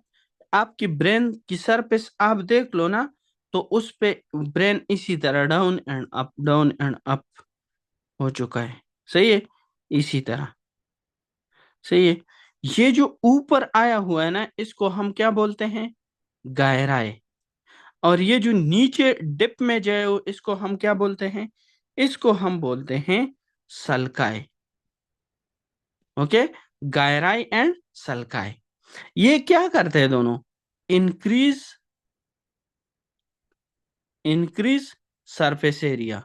आपकी ब्रेन की सरफेस आप देख लो ना, तो उस पे ब्रेन इसी तरह down and up, down and up हो चुका है। सही है। इसी तरह। सही है। ये जो ऊपर आया हुआ है ना, इसको हम क्या बोलते हैं? गहराई। और ये जो नीचे डिप में जाए, इसको हम क्या बोलते हैं? इसको हम बोलते हैं सल्काई। ओके, गहराई एंड सल्काई। ये क्या करते हैं दोनों? Increase increase surface area.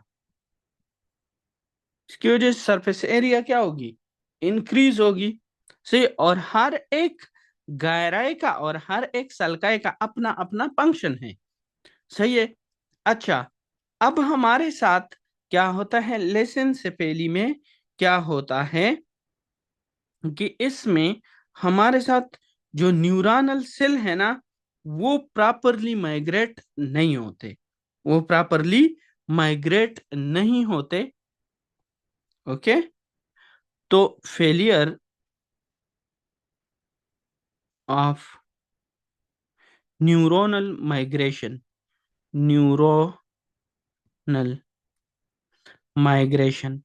इसकी वजह से सरफेस एरिया क्या होगी? इंक्रीज होगी। सही। और हर एक गहराई का और हर एक सल्काई का अपना अपना फंक्शन है। सही है। अच्छा, अब हमारे साथ क्या होता है लेसन सेफेली में? क्या होता है कि इसमें हमारे साथ जो न्यूरॉनल सेल है ना, वो प्रॉपरली माइग्रेट नहीं होते। वो प्रॉपरली माइग्रेट नहीं होते। ओके। तो failure of neuronal migration, neuronal migration,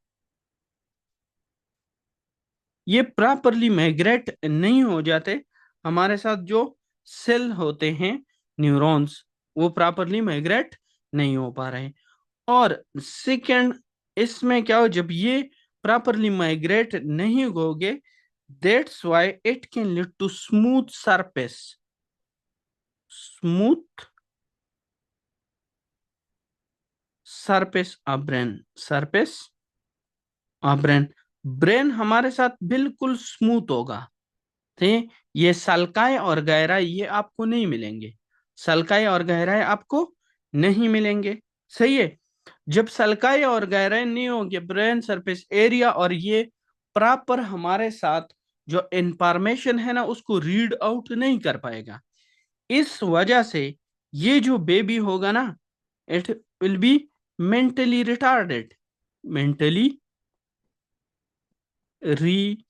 ये प्रॉपरली माइग्रेट नहीं हो जाते। हमारे साथ जो सेल होते हैं, न्यूरॉन्स, वो प्रॉपरली माइग्रेट नहीं हो पा रहे। और सेकंड, इसमें क्या हो, जब ये प्रॉपरली माइग्रेट नहीं होगे, that's why it can lead to smooth surface, smooth surface of brain, surface of brain. Brain हमारे साथ बिल्कुल स्मूथ होगा। ठीक। ये सल्काई और गहराई ये आपको नहीं मिलेंगे। सल्काई और गहराई आपको नहीं मिलेंगे। सही है। जब सल्काई और गहराई नहीं होगी, ब्रेन सरफेस एरिया और ये प्रॉपर हमारे साथ जो इंफॉर्मेशन है ना, उसको रीड आउट नहीं कर पाएगा। इस वजह से ये जो बेबी होगा ना, it will be mentally retarded, mentally retardation.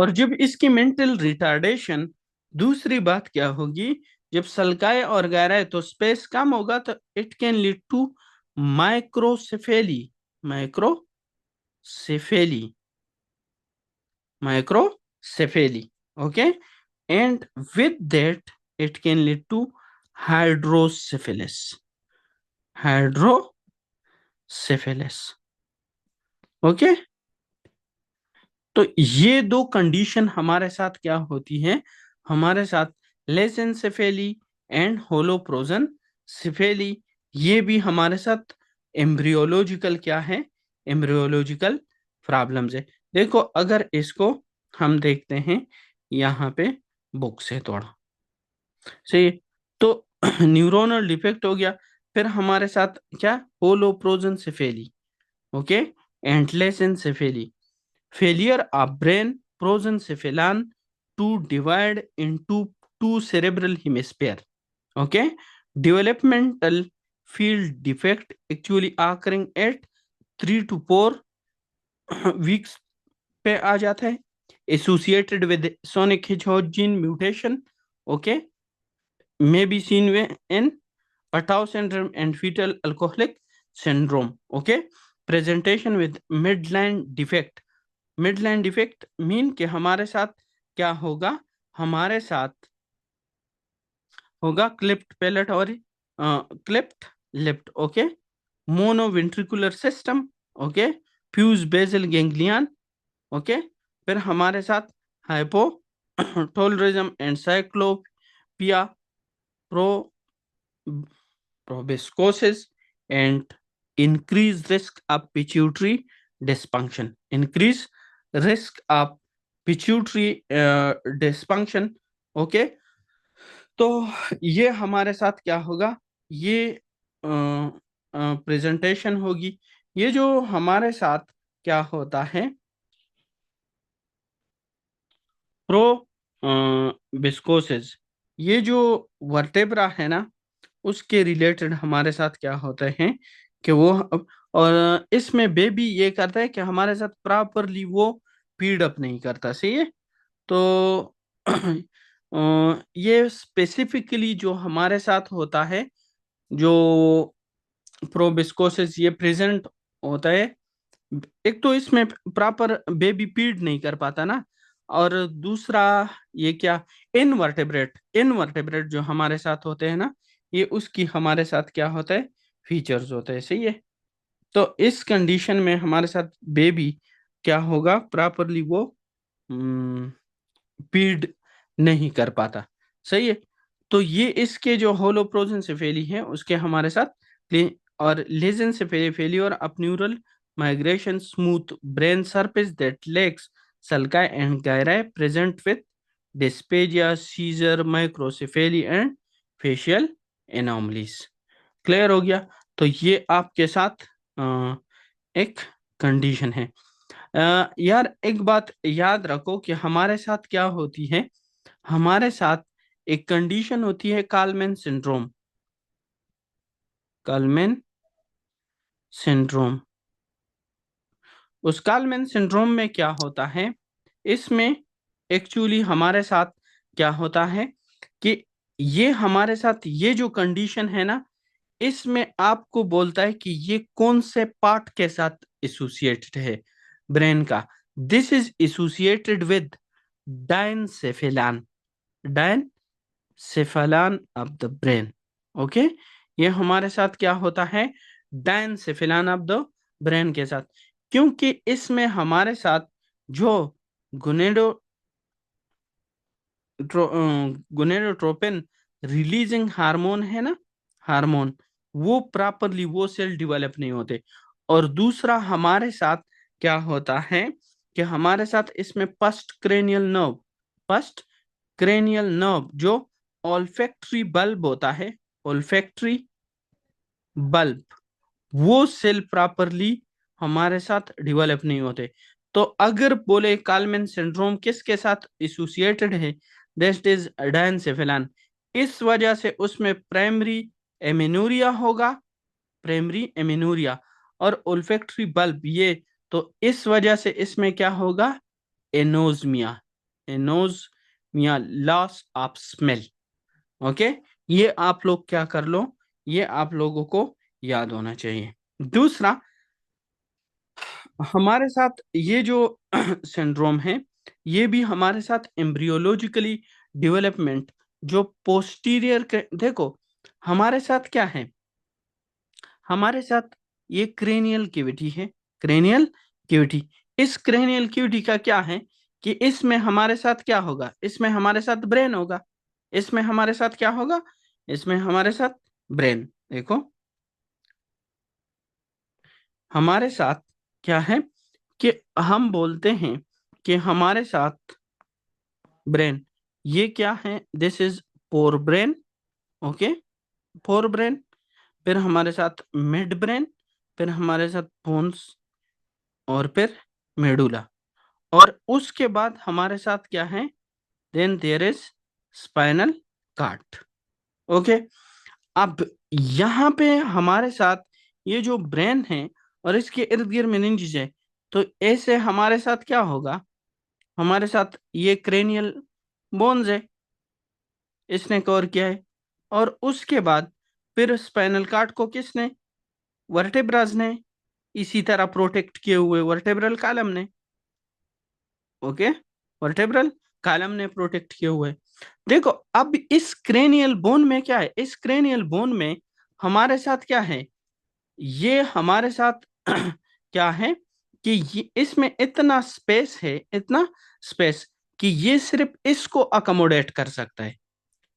और जब इसकी मेंटल रिटार्डेशन, दूसरी बात क्या होगी, जब सल्काए और गहराए तो स्पेस कम होगा, तो it can lead to microcephaly, microcephaly, microcephaly. Okay. And with that it can lead to hydrocephalus, hydrocephalus. Okay. तो ये दो कंडीशन हमारे साथ क्या होती है? हमारे साथ लेसेंसेफेली एंड होलोप्रोजन सिफेली, ये भी हमारे साथ एम्ब्रियोलॉजिकल क्या है? एम्ब्रियोलॉजिकल प्रॉब्लम्स है। देखो, अगर इसको हम देखते हैं यहाँ पे बुक से थोड़ा सही, तो न्यूरोनल डिफेक्ट हो गया। फिर हमारे साथ क्या? Holoprosencephaly. Okay. And lissencephaly, failure of brain prosencephalan to divide into two cerebral hemisphere. Okay. Developmental field defect actually occurring at 3 to 4 weeks पे आ जाता है, associated with sonic hedgehog gene mutation. Okay, may be seen in Patau syndrome and fetal alcoholic syndrome. Okay, presentation with midline defect। Midland defect mean कि हमारे साथ क्या होगा? हमारे साथ होगा क्लिप्ट पैलेट और cleft lip. Okay. Monoventricular system. Okay. Fused basal ganglion. Okay. फिर हमारे साथ hypotelorism and cyclopia, pro proboscis and increase risk of pituitary dysfunction, increase risk of pituitary dysfunction। Okay. तो ये हमारे साथ क्या होगा? ये प्रेजेंटेशन होगी। ये जो हमारे साथ क्या होता है, प्रो बिस्कोसिस, ये जो वर्टेब्रा है ना, उसके रिलेटेड हमारे साथ क्या होते हैं कि वो, और इसमें बेबी ये करता है कि हमारे साथ प्रॉपरली वो फीड अप नहीं करता। सही है। तो ये स्पेसिफिकली जो हमारे साथ होता है, जो प्रोबिस्कोसिस ये प्रेजेंट होता है एक तो इसमें प्रॉपर बेबी फीड नहीं कर पाता ना, और दूसरा ये क्या, इनवर्टेब्रेट, इनवर्टेब्रेट जो हमारे साथ होते हैं ना, ये उसकी हमारे साथ क्या होता है, फीचर्स होते हैं, सही है। तो इस कंडीशन में हमारे साथ बेबी क्या होगा, प्रॉपरली वो फीड नहीं कर पाता, सही है। तो ये इसके जो होलोप्रोजेंसेफेली है उसके हमारे साथ और लेजेंसेफेली और of neural migration smooth brain surface that lacks sulci and gyri present with dysphagia seizure microcephaly and facial anomalies. Clear हो गया। तो ये आपके साथ एक कंडीशन है। यार एक बात याद रखो कि हमारे साथ क्या होती है, हमारे साथ एक कंडीशन होती है कालमैन सिंड्रोम, कालमैन सिंड्रोम। उस कालमैन सिंड्रोम में क्या होता है, इसमें एक्चुअली हमारे साथ क्या होता है कि ये हमारे साथ ये जो कंडीशन है ना, इसमें आपको बोलता है कि ये कौन से पार्ट के साथ एसोसिएटेड है ब्रेन का। This is associated with diencephalon, diencephalon of the brain. Okay, ये हमारे साथ क्या होता है, डायनसेफेलान ऑफ द ब्रेन के साथ, क्योंकि इसमें हमारे साथ जो गुनेडो गुनेडोट्रोपिन रिलीजिंग हार्मोन है ना, हार्मोन, वो प्रॉपरली वो सेल डेवलप नहीं होते। और दूसरा हमारे साथ क्या होता है कि हमारे साथ इसमें first cranial nerve, first cranial nerve जो ऑल्फैक्टरी बल्ब होता है, ऑल्फैक्टरी बल्ब, वो सेल प्रॉपरली हमारे साथ डेवलप नहीं होते। तो अगर बोले कालमैन सिंड्रोम किसके साथ एसोसिएटेड है, दैट इज डायनसेफेलान। इस वजह से उसमें प्राइमरी एमिनोरिया होगा, प्राइमरी एमिनोरिया, और ओल्फैक्टरी बल्ब ये, तो इस वजह से इसमें क्या होगा, एनोज्मिया, एनोज्मिया, लॉस ऑफ स्मेल। ओके, ये आप लोग क्या कर लो, ये आप लोगों को याद होना चाहिए। दूसरा हमारे साथ ये जो सिंड्रोम है, ये भी हमारे साथ एम्ब्रियोलॉजिकली डेवलपमेंट जो पोस्टीरियर के, देखो हमारे साथ क्या है, हमारे साथ ये क्रेनियल कैविटी है, क्रेनियल कैविटी। इस क्रेनियल कैविटी का क्या है कि इसमें हमारे साथ क्या होगा, इसमें हमारे साथ ब्रेन होगा, इसमें हमारे साथ क्या होगा, इसमें हमारे साथ ब्रेन। देखो हमारे साथ क्या है कि हम बोलते हैं कि हमारे साथ ब्रेन, ये क्या है, this is fore brain. Okay, fore brain, फिर हमारे साथ मिड ब्रेन, फिर हमारे साथ बोन्स, और फिर मेडुला, और उसके बाद हमारे साथ क्या है, then there is spinal cord. Okay, अब यहाँ पे हमारे साथ ये जो ब्रेन है और इसके इर्द गिर्द मेनिंजेस है, तो ऐसे हमारे साथ क्या होगा, हमारे साथ ये क्रेनियल बोन्स है, इसने कवर किया है, और उसके बाद फिर स्पाइनल कार्ड को किसने, वर्टेब्राज ने, इसी तरह प्रोटेक्ट किए हुए वर्टेब्रल कॉलम ने। ओके, वर्टेब्रल कॉलम ने प्रोटेक्ट किए हुए। देखो अब इस क्रेनियल बोन में क्या है, इस क्रेनियल बोन में हमारे साथ क्या है, ये हमारे साथ क्या है कि ये इसमें इतना स्पेस है, इतना स्पेस कि ये सिर्फ इसको अकोमोडेट कर सकता है,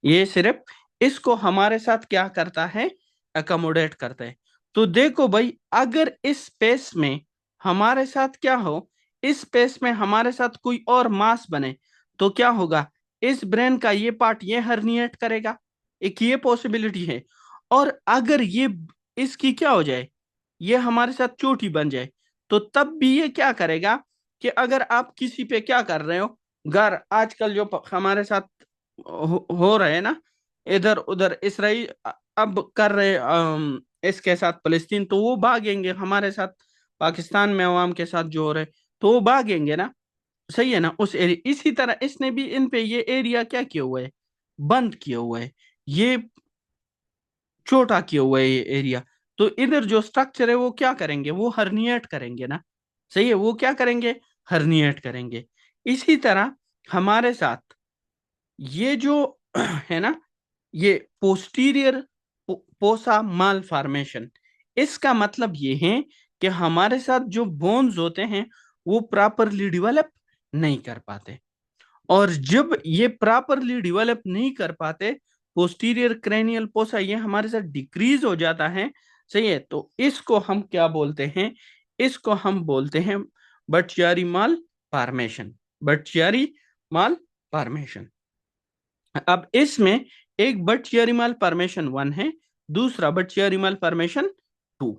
ये सिर्फ इसको हमारे साथ क्या करता है, अकोमोडेट करता है। तो देखो भाई, अगर इस स्पेस में हमारे साथ क्या हो, इस स्पेस में हमारे साथ कोई और मास बने, तो क्या होगा, इस ब्रेन का ये पार्ट ये हर्निएट करेगा, एक ये पॉसिबिलिटी है। और अगर ये इसकी क्या हो जाए, ये हमारे साथ चोटी बन जाए, तो तब भी ये क्या करेगा कि अगर आप किसी पे क्या कर रहे हो, घर आजकल जो हमारे साथ हो रहे हैं ना, इधर उधर इसराइल अब कर रहे इसके साथ फलस्तीन, तो वो भागेंगे हमारे साथ, पाकिस्तान में अवाम के साथ जो हो रहे, तो वो भागेंगे ना, सही है ना, उस एरिया। इसी तरह इसने भी इन पे ये एरिया क्या किया हुआ है, बंद किया हुआ है, ये छोटा किया हुआ है ये एरिया। तो इधर जो स्ट्रक्चर है वो क्या करेंगे, वो हर्निएट करेंगे ना, सही है, वो क्या करेंगे, हर्निएट करेंगे। इसी तरह हमारे साथ ये जो है ना, ये पोस्टीरियर पोसा माल फॉर्मेशन, इसका मतलब ये है कि हमारे साथ जो बोन्स होते हैं वो प्रॉपरली डेवलप नहीं कर पाते, और जब ये प्रॉपरली डेवलप नहीं कर पाते, पोस्टीरियर क्रेनियल पोसा ये हमारे साथ डिक्रीज हो जाता है। सही है, तो इसको हम क्या बोलते हैं, इसको हम बोलते हैं बटचियारी माल फॉर्मेशन, बटचियारी माल फॉर्मेशन। अब इसमें एक बटचियारी माल फॉर्मेशन 1 है, दूसरा बटचियारी माल फॉर्मेशन 2।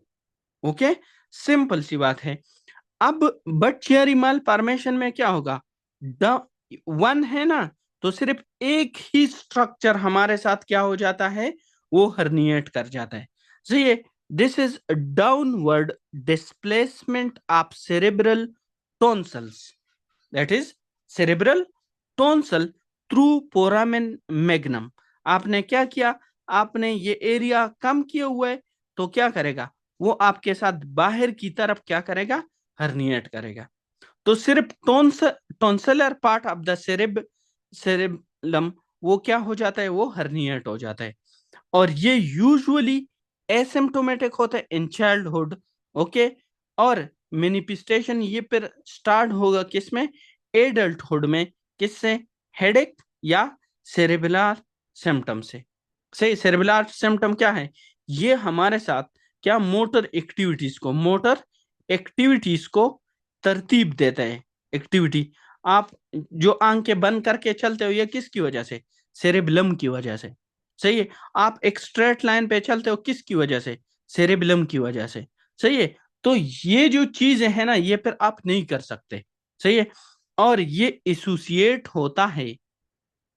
ओके, सिंपल सी बात है। अब बटचियारी माल फॉर्मेशन में क्या होगा, द 1 है ना, तो सिर्फ एक ही स्ट्रक्चर हमारे साथ क्या हो जाता है, वो हर्निएट कर जाता है। सही है, this is downward displacement of cerebral tonsils, that is cerebral tonsil through foramen magnum. आपने क्या किया, आपने ये एरिया कम किया हुआ है, तो क्या करेगा, वो आपके साथ बाहर की तरफ क्या करेगा, हर्निएट करेगा। तो सिर्फ टॉन्सलर पार्ट ऑफ द सेरेबलम वो क्या हो जाता है, वो हर्निएट हो जाता है, और ये यूजुअली एसिम्प्टोमेटिक होता है इन चाइल्डहुड। ओके, और मैनिफेस्टेशन ये फिर स्टार्ट होगा किसमें, एडल्टहुड में, किससे, हेडेक या सेरेबुलर सिम्टम से। सही, सेरेबुलर सिम्टम क्या है, ये हमारे साथ क्या मोटर एक्टिविटीज को तरतीब देता है। एक्टिविटी, आप जो आंखें बंद करके चलते हो ये किसकी वजह से, सेरेबलम की वजह से। सही है, आप एक स्ट्रेट लाइन पे चलते हो किसकी वजह से, सेरेबलम की वजह से। सही है, तो ये जो चीजें है ना ये फिर आप नहीं कर सकते। सही है, और ये एसोसिएट होता है,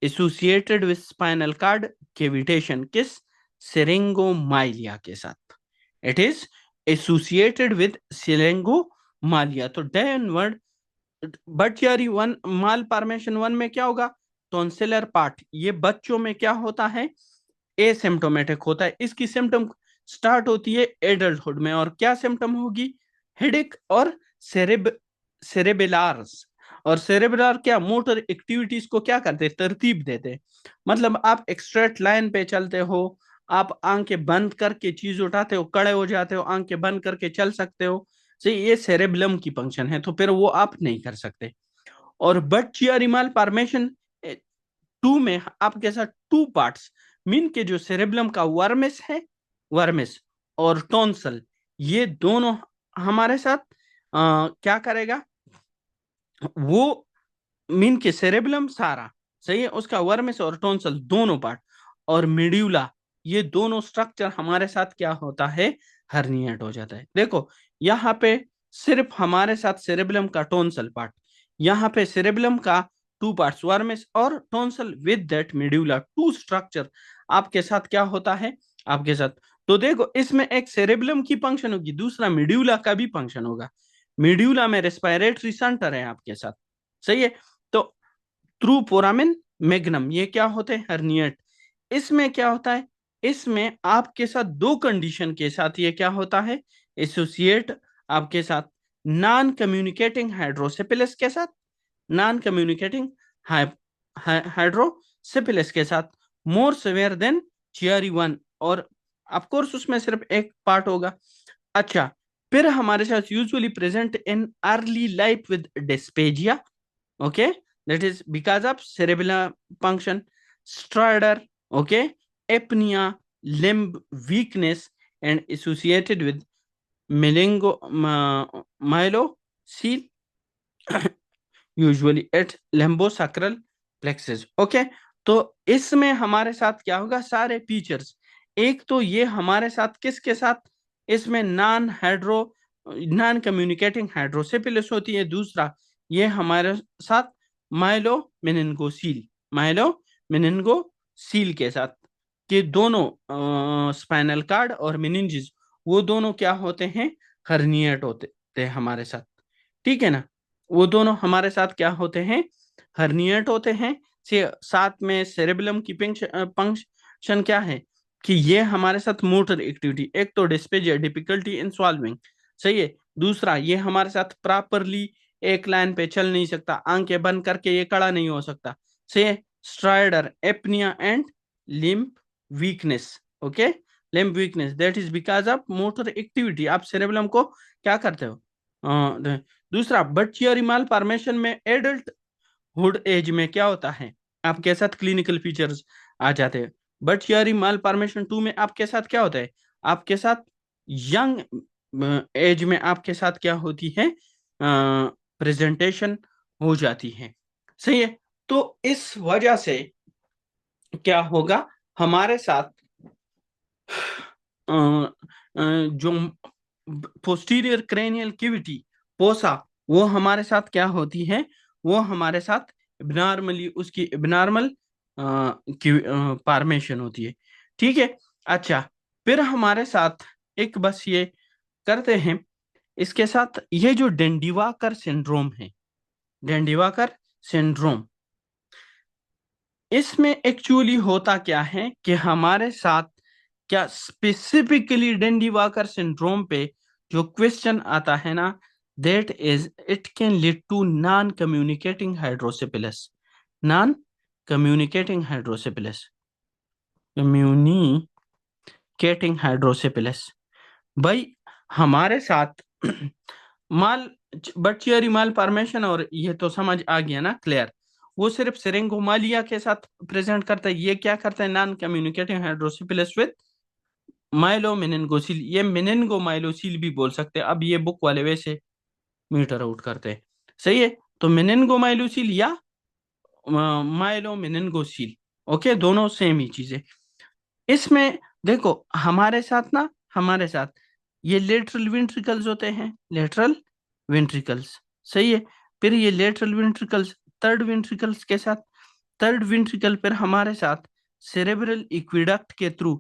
associated with spinal cord cavitation, किस, सिरिंगोमाइलिया के साथ। It is associated with syringomyelia. तो downward but Chiari one malformation 1 में क्या होगा, टॉन्सिलर पार्ट ये बच्चों में क्या होता है, एसिम्प्टोमेटिक होता है। इसकी सिम्टम स्टार्ट होती है एडल्टहुड में, और क्या सिम्टम होगी, हेडेक और सेरेबेलार्स। और सेरेबेलर क्या, मोटर एक्टिविटीज को क्या करते हैं, तरतीब देते हैं। मतलब आप एक स्ट्रेट लाइन पे चलते हो, आप आंखें बंद करके चीज उठाते हो, खड़े हो जाते हो, आंखें बंद करके चल सकते हो। सही, ये सेरेबलम की फंक्शन है, तो फिर वो आप नहीं कर सकते। और बटचियारिमाल फॉर्मेशन 2 में आपके साथ 2 पार्ट्स मीन के जो सेरेबलम का वर्मिस है, वर्मिस और टॉन्सल, ये दोनों हमारे साथ क्या करेगा, वो मीन के सेरेबलम सारा, सही है, उसका वर्मिस और टॉन्सल दोनों पार्ट, और मिड्यूला, ये दोनों स्ट्रक्चर हमारे साथ क्या होता है, हर्निएट हो जाता है। देखो यहाँ पे सिर्फ हमारे साथ सेरेबलम का टॉन्सल पार्ट, यहाँ पे सेरेबलम का 2 पार्ट्स, वर्मिस और टॉन्सल विद दैट मिड्यूला, 2 स्ट्रक्चर आपके साथ क्या होता है, आपके साथ। तो देखो इसमें एक सेरेबलम की फंक्शन होगी, दूसरा मिड्यूला का भी फंक्शन होगा। मिड्यूला में रेस्पिरेटरी सेंटर है आपके साथ। सही है, तो थ्रू फोरामेन मैग्नम ये क्या होते हैं, हर्निएट। इसमें क्या होता है, इसमें आपके साथ 2 कंडीशन के साथ ये क्या होता है, एसोसिएट आपके साथ नॉन कम्युनिकेटिंग हाइड्रोसेपिलस के साथ, नॉन कम्युनिकेटिंग हाइड्रोसेपिलस के साथ, मोर सिवियर देन चियरी 1, और ऑफ कोर्स उसमें सिर्फ एक पार्ट होगा। अच्छा, फिर हमारे साथ usually present in early life with dysphasia. okay, that is because of cerebellar function, stridor, okay, apnea, limb weakness, and associated with myelocele, usually at lumbosacral plexus। okay, तो इसमें हमारे साथ क्या होगा, सारे फीचर्स, एक तो ये हमारे साथ किसके साथ, इसमें नॉन कम्युनिकेटिंग हाइड्रोसेपिलस होती है, दूसरा ये हमारे साथ माइलो मेनिनगोसील के साथ, कि दोनों स्पाइनल कार्ड और मेनिंजेस वो दोनों क्या होते हैं, हर्निएट होते हैं हमारे साथ। ठीक है ना, वो दोनों हमारे साथ क्या होते हैं, हर्निएट होते हैं। से साथ में सेरेबलम की फंक्शन क्या है, कि ये हमारे साथ मोटर एक्टिविटी, एक तो डिस्पेजिया डिफिकल्टी इन सॉल्विंग, सही है, दूसरा, ये हमारे साथ प्रॉपरली एक लाइन पे चल नहीं सकता, आंखें बंद करके ये खड़ा नहीं हो सकता। से strider, apnoea and limb weakness. Okay, limb weakness that is because of motor activity. आप सेरेबेलम को क्या करते हो? दूसरा, बर्चियरी माल फॉर्मेशन में एडल्ट हुड एज में क्या होता है? आपके साथ क्लिनिकल फीचर्स आ जाते हैं। बर्चियरी माल फॉर्मेशन 2 में आपके साथ क्या होता है? आपके साथ यंग एज में आपके साथ क्या होती है? प्रेजेंटेशन हो जाती है। सही है। तो इस वजह से क्या होगा हमारे साथ? जो पोस्टीरियर क्रेनियल कैविटी पोसा, वो हमारे साथ क्या होती है? वो हमारे साथ इब्नार्मली, उसकी इब्नार्मल फॉर्मेशन होती है। ठीक है। अच्छा, फिर हमारे साथ एक बस ये करते हैं, इसके साथ ये जो डेंडिवाकर सिंड्रोम है, डेंडिवाकर सिंड्रोम, इसमें एक्चुअली होता क्या है कि हमारे साथ क्या स्पेसिफिकली डेंडिवाकर सिंड्रोम पे जो क्वेश्चन आता है ना, that is it can lead to non communicating hydrocephalus. Non communicating hydrocephalus, communicating hydrocephalus. भाई हमारे साथ माल बर्चियरी माल फॉर्मेशन, और ये तो समझ आ गया ना, क्लियर। वो सिर्फ सिरिंगोमालिया के साथ प्रेजेंट करता है। ये क्या करता है? Non communicating hydrocephalus with myelomeningocele. ये मेनिनगो माइलोसिल भी बोल सकते हैं। अब ये बुक वाले वैसे मीटर आउट करते हैं। सही है। तो मेनिनगो माइलोसिल या माइलो मेनिनगोसिल, ओके, दोनों सेम ही चीजें। इसमें देखो हमारे साथ ना, हमारे साथ ये लेटरल वेंट्रिकल्स होते हैं, लेटरल वेंट्रिकल्स। सही है। फिर ये लेटरल वेंट्रिकल्स थर्ड वेंट्रिकल्स के साथ, थर्ड वेंट्रिकल पर हमारे साथ सेरेब्रल इक्विडक्ट के थ्रू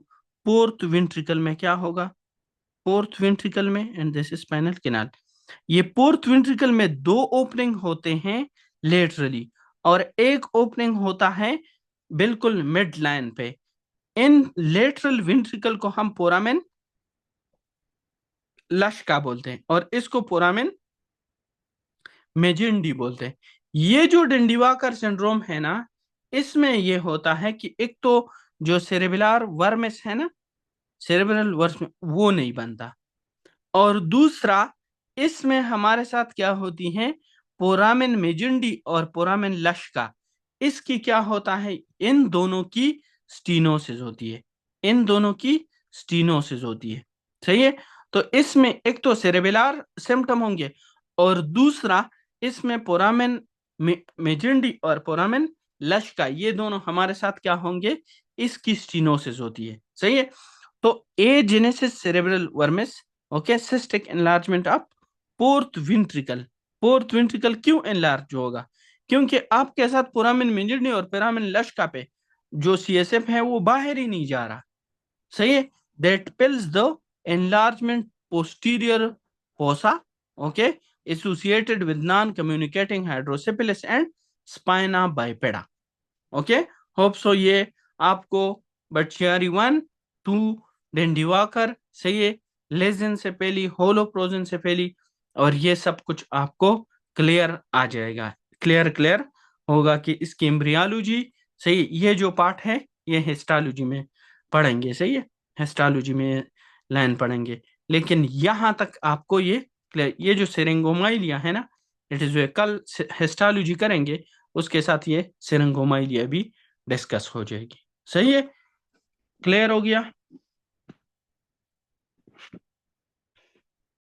फोर्थ वेंट्रिकल में क्या होगा? फोर्थ वेंट्रिकल में, एंड दिस स्पाइनल कैनाल। ये फोर्थ वेंट्रिकल में दो ओपनिंग होते हैं लेटरली, और एक ओपनिंग होता है बिल्कुल मिड लाइन पे। इन लेटरल वेंट्रिकल को हम फोरामेन लश्का बोलते हैं, और इसको फोरामेन मेजेंडी बोलते हैं। ये जो डेंडिवाकर सिंड्रोम है ना, इसमें ये होता है कि एक तो जो सेरेबुलर वर्मिस है ना, सेरेब्रल वर्मिस, वो नहीं बनता। और दूसरा, इसमें हमारे साथ क्या होती है? पोरामेन मेजेंडी और पोरामेन लश्का, इसकी क्या होता है? इन दोनों की स्टीनोसिस होती है, इन दोनों की स्टीनोसिस होती है। सही है। तो इसमें एक तो सेरेबेलर सिम्टम होंगे, और दूसरा इसमें पोरामेन मेजेंडी और पोरामेन लश्का, ये दोनों हमारे साथ क्या होंगे? इसकी स्टीनोसिस होती है। सही है। तो agenesis cerebral vermis, okay, cystic enlargement of fourth ventricle. Fourth ventricle क्यों एनलार्ज होगा? क्योंकि आपके साथ पुरामिन मेंजिनी और पिरामिन लश्का पे जो सीएसएफ है वो बाहर ही नहीं जा रहा। सही है। That fills the enlargement posterior fossa, okay, associated with non communicating hydrocephalus and spina bifida. Okay, hope so ये आपको बर्चियारी 1, 2, डेंडिवाकर, सही है, लेजन से पहली, होलोप्रोजन से पहली, और ये सब कुछ आपको क्लियर आ जाएगा, क्लियर क्लियर होगा कि इसकी एम्ब्रियोलॉजी। सही, ये जो पार्ट है ये हिस्टोलॉजी में पढ़ेंगे। सही है, हिस्टोलॉजी में लाइन पढ़ेंगे। लेकिन यहाँ तक आपको ये क्लियर, ये जो सेरेंगोमाइलिया है ना, इट इज कल हिस्टोलॉजी करेंगे, उसके साथ ये सिरंगोमाइलिया भी डिस्कस हो जाएगी। सही है, क्लियर हो गया।